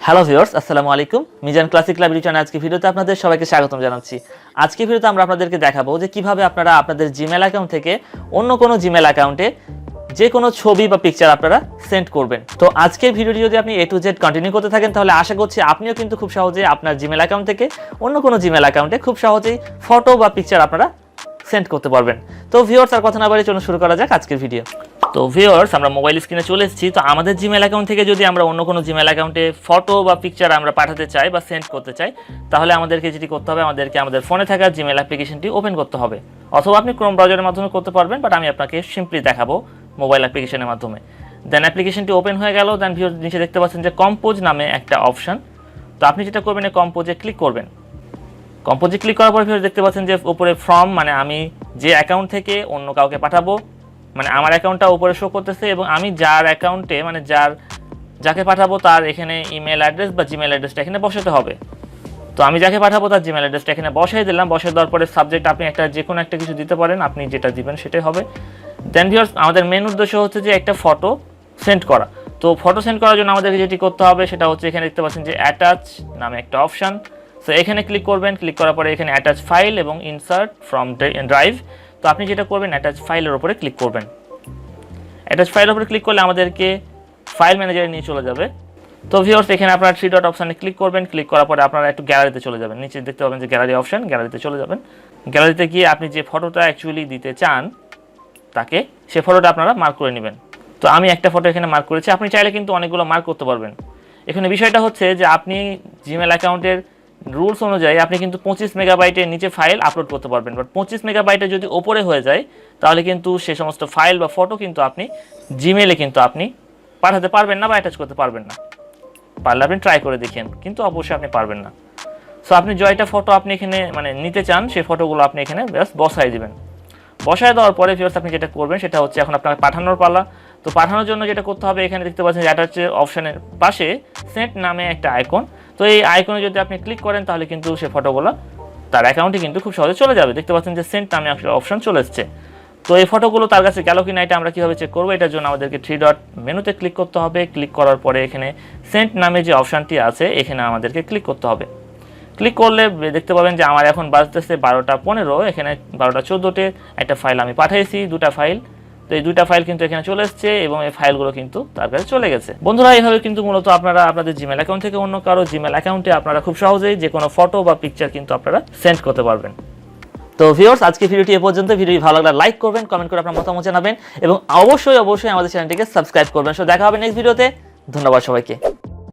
Hello viewers, আসসালামু আলাইকুম। Mizan classic library চ্যানেলে আজকে ভিডিওতে আপনাদের সবাইকে স্বাগতম জানাচ্ছি। আজকে ভিডিওতে আমরা আপনাদেরকে দেখাবো যে কিভাবে আপনারা আপনাদের জিমেল অ্যাকাউন্ট থেকে অন্য কোনো জিমেল অ্যাকাউন্টে যে কোনো ছবি বা পিকচার আপনারা সেন্ড করবেন। তো আজকের ভিডিওটি যদি আপনি A to Z কন্টিনিউ করতে থাকেন তাহলে আশা করছি আপনিও কিন্তু খুব সহজেই আপনার জিমেল অ্যাকাউন্ট থেকে অন্য কোনো জিমেল অ্যাকাউন্টে খুব সহজেই ফটো বা পিকচার আপনারা সেন্ড করতে পারবেন। তো ভিউয়ার্স, আর কথা না বাড়িয়ে চলুন শুরু করা যাক আজকের ভিডিও। তো ভিউয়ার্স, আমরা মোবাইল স্ক্রিনে চলে এসেছি। তো আমাদের জিমেল অ্যাকাউন্ট থেকে যদি আমরা অন্য কোনো জিমেল অ্যাকাউন্টে ফটো বা পিকচার আমরা পাঠাতে চাই বা সেন্ড করতে চাই, তাহলে আমাদেরকে যেটি করতে হবে, আমাদের ফোনে থাকা জিমেল অ্যাপ্লিকেশনটি ওপেন করতে হবে, অথবা আপনি ক্রোম ব্রাউজারের মাধ্যমে করতে পারবেন, বাট আমি আপনাকে সিম্পলি দেখাবো মোবাইল অ্যাপ্লিকেশনের মাধ্যমে। দেন অ্যাপ্লিকেশনটি ওপেন হয়ে গেল। দেন ভিউয়ার্স, নিচে দেখতে পাচ্ছেন যে কম্পোজ নামে একটা অপশন। তো আপনি যেটা করবেন, এই কম্পোজে ক্লিক করবেন। কম্পোজে ক্লিক করার পর ভিউয়ার্স দেখতে পাচ্ছেন যে উপরে ফ্রম, মানে আমি যে অ্যাকাউন্ট থেকে অন্য কাউকে পাঠাবো, মানে আমার অ্যাকাউন্টটা উপরে শো করতেছে এবং আমি যার অ্যাকাউন্টে মানে যাকে পাঠাবো তার এখানে ইমেল অ্যাড্রেস বা জিমেল অ্যাড্রেসটা এখানে বসাতে হবে। তো আমি যাকে পাঠাবো তার জিমেল অ্যাড্রেসটা এখানে বসাই দিলাম। বসাই দেওয়ার পরে সাবজেক্ট আপনি যে কোনো একটা কিছু দিতে পারেন, আপনি যেটা দিবেন সেটাই হবে। দেন ভিউয়ার্স, আমাদের মেন উদ্দেশ্য হচ্ছে যে একটা ফটো সেন্ড করা। তো ফটো সেন্ড করার জন্য আমাদেরকে যেটি করতে হবে সেটা হচ্ছে, এখানে দেখতে পাচ্ছেন যে অ্যাটাচ নামে একটা অপশান। সো এখানে ক্লিক করবেন। ক্লিক করার পরে এখানে অ্যাটাচ ফাইল এবং ইনসার্ট ফ্রম ড্রাইভ। তো আপনি যেটা করবেন, অ্যাটাচ ফাইলের উপরে ক্লিক করবেন। অ্যাটাচ ফাইলের উপরে ক্লিক করলে আমাদেরকে ফাইল ম্যানেজারে নিয়ে চলে যাবে। তো ভিউয়ার্স, এখানে আপনারা 3 ডট অপশানে ক্লিক করবেন। ক্লিক করার পরে আপনারা একটু গ্যালারিতে চলে যাবেন। নিচে দেখতে পাবেন যে গ্যালারি অপশান, গ্যালারিতে চলে যাবেন। গ্যালারিতে গিয়ে আপনি যে ফটোটা অ্যাকচুয়ালি দিতে চান তাকে, সে ফটোটা আপনারা মার্ক করে নেবেন। তো আমি একটা ফটো এখানে মার্ক করেছি। আপনি চাইলে কিন্তু অনেকগুলো মার্ক করতে পারবেন। এখানে বিষয়টা হচ্ছে যে আপনি জিমেল অ্যাকাউন্টের রুলস অনুযায়ী আপনি কিন্তু 25 মেগাবাইটের নিচে ফাইল আপলোড করতে পারবেন, বাট 25 মেগাবাইটের যদি ওপরে হয়ে যায় তাহলে কিন্তু সে সমস্ত ফাইল বা ফটো কিন্তু আপনি জিমেলে কিন্তু আপনি পাঠাতে পারবেন না বা অ্যাটাচ করতে পারবেন না। পারলে আপনি ট্রাই করে দেখেন, কিন্তু অবশ্যই আপনি পারবেন না। সো আপনি জয়টা ফটো আপনি এখানে মানে নিতে চান, সেই ফটোগুলো আপনি এখানে জাস্ট বসাই দিবেন। বসায় দেওয়ার পরে ভিউয়ার্স, আপনি যেটা করবেন সেটা হচ্ছে এখন আপনার পাঠানোর পালা। তো পাঠানোর জন্য যেটা করতে হবে, এখানে দেখতে পাচ্ছেন যে অ্যাটাচ অপশানের পাশে সেন্ড নামে একটা আইকন। তো এই আইকনে যদি আপনি ক্লিক করেন তাহলে কিন্তু সে ফটোগুলো তার অ্যাকাউন্টে কিন্তু খুব সহজে চলে যাবে। দেখতে পাচ্ছেন যে সেন্ড নামে একটা অপশন চলে এসছে। তো এই ফটোগুলো তার কাছে গেল কিনা এটা আমরা কীভাবে চেক করবো, এটার জন্য আমাদেরকে 3 ডট মেনুতে ক্লিক করতে হবে। ক্লিক করার পরে এখানে সেন্ড নামে যে অপশানটি আছে এখানে আমাদেরকে ক্লিক করতে হবে। ক্লিক করলে দেখতে পাবেন যে আমার এখন বাজতেছে 12টা 15, এখানে 12টা 14-তে একটা ফাইল আমি পাঠিয়েছি, 2টা ফাইল। তো এই 2টা ফাইল কিন্তু এখানে চলে এসছে এবং এই ফাইলগুলো কিন্তু তার কাছে চলে গেছে। বন্ধুরা, এইভাবে কিন্তু মূলত আপনারা আপনাদের জিমেল অ্যাকাউন্ট থেকে অন্য কারো জিমেল অ্যাকাউন্টে আপনারা খুব সহজেই যে কোনো ফটো বা পিকচার কিন্তু আপনারা সেন্ড করতে পারবেন। তো ভিউয়ার্স, আজকে ভিডিওটি এ পর্যন্ত। ভিডিওটি ভালো লাগলে লাইক করবেন, কমেন্ট করে আপনার মতামত জানাবেন এবং অবশ্যই আমাদের চ্যানেলটিকে সাবস্ক্রাইব করবেন। সো দেখা হবে নেক্সট ভিডিওতে। ধন্যবাদ সবাইকে।